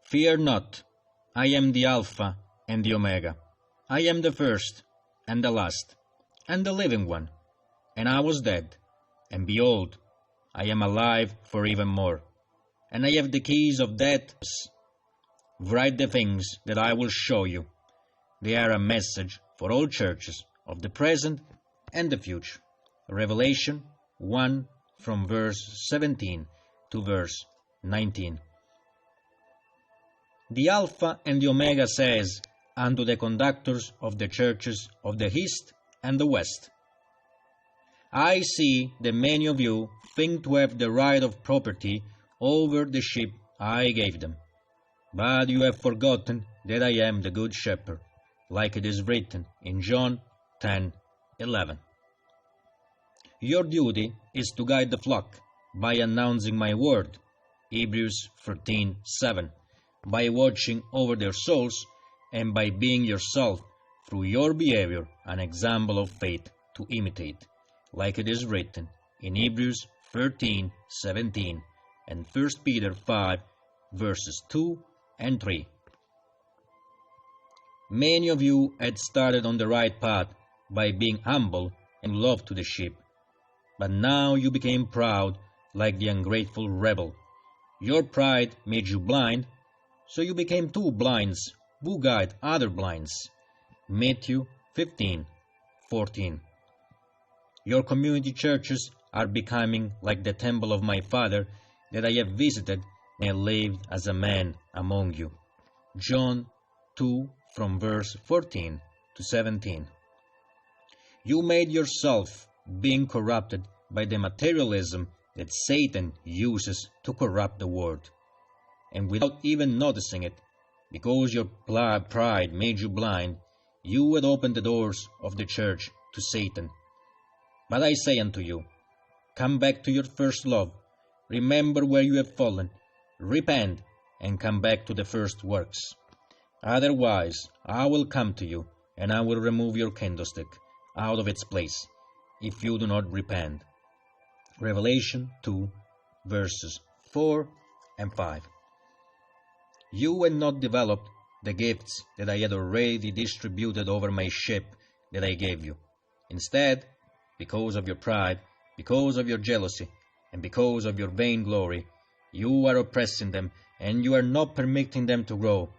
Fear not, I am the Alpha and the Omega. I am the first and the last, and the living one. And I was dead, and behold, I am alive forevermore, and I have the keys of death. Write the things that I will show you. They are a message for all churches of the present and the future. Revelation 1 from verse 17 to verse 19. The Alpha and the Omega says unto the conductors of the churches of the east and the west, I see that many of you think to have the right of property over the sheep I gave them. But you have forgotten that I am the good shepherd, like it is written in John 10:11. Your duty is to guide the flock by announcing my word, Hebrews 13:7, by watching over their souls, and by being yourself, through your behavior, an example of faith to imitate, like it is written in Hebrews 13:17 and 1 Peter 5 verses 2 and 3. Many of you had started on the right path by being humble and love to the sheep, but now you became proud like the ungrateful rebel. Your pride made you blind, so you became two blinds who guide other blinds. Matthew 15:14. Your community churches are becoming like the temple of my Father that I have visited and I lived as a man among you. John 2 from verse 14 to 17. You made yourself being corrupted by the materialism that Satan uses to corrupt the world, and without even noticing it, because your pride made you blind, you had opened the doors of the church to Satan. But I say unto you, come back to your first love, remember where you have fallen, repent, and come back to the first works. Otherwise, I will come to you, and I will remove your candlestick out of its place, if you do not repent. Revelation 2, verses 4 and 5. You had not developed the gifts that I had already distributed over my sheep that I gave you. Instead, because of your pride, because of your jealousy, and because of your vainglory, you are oppressing them, and you are not permitting them to grow.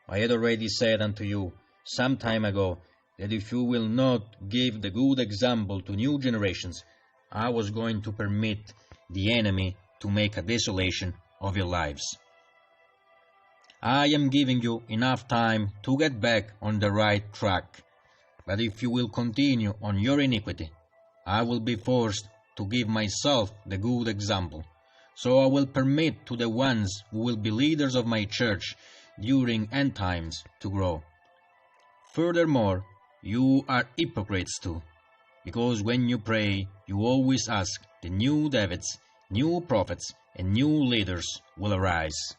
I had already said unto you some time ago that if you will not give the good example to new generations, I was going to permit the enemy to make a desolation of your lives. I am giving you enough time to get back on the right track, but if you will continue on your iniquity, I will be forced to give myself the good example. So I will permit to the ones who will be leaders of my church during end times to grow. Furthermore, you are hypocrites too, because when you pray, you always ask the new Davids, new prophets, and new leaders will arise.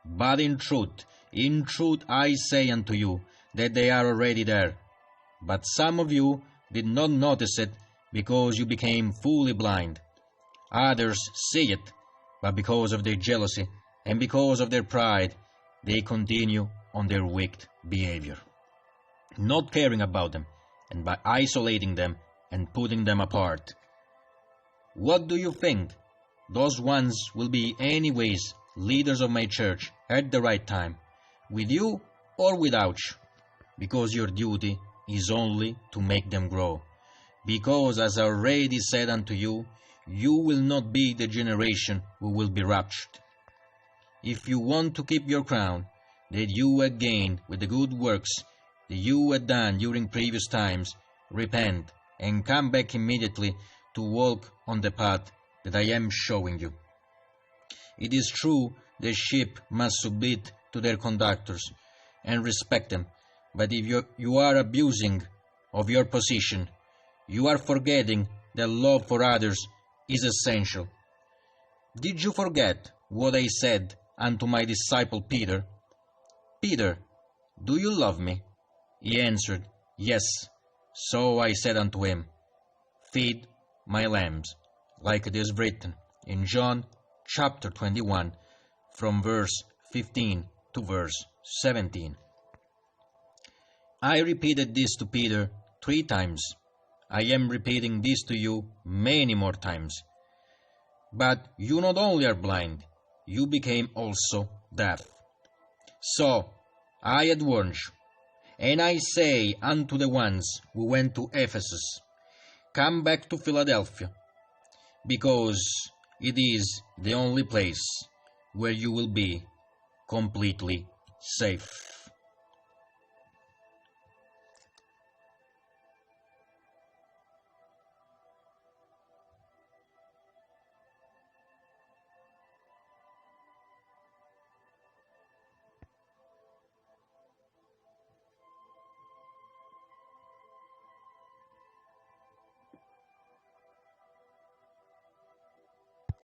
But in truth I say unto you that they are already there. But some of you did not notice it because you became fully blind. Others see it, but because of their jealousy and because of their pride, they continue on their wicked behavior, not caring about them, and by isolating them and putting them apart. What do you think? Those ones will be anyways leaders of my church at the right time, with you or without you, because your duty is only to make them grow. Because, as I already said unto you, you will not be the generation who will be raptured. If you want to keep your crown that you had gained with the good works that you had done during previous times, repent and come back immediately to walk on the path that I am showing you. It is true the sheep must submit to their conductors and respect them, but if you are abusing of your position, you are forgetting that love for others is essential. Did you forget what I said unto my disciple Peter? Peter, do you love me? He answered, Yes. So I said unto him, Feed my lambs, like it is written in John chapter 21, from verse 15 to verse 17. I repeated this to Peter 3 times. I am repeating this to you many more times. But you not only are blind, you became also deaf. So I admourge you, and I say unto the ones who went to Ephesus, come back to Philadelphia, because it is the only place where you will be completely safe.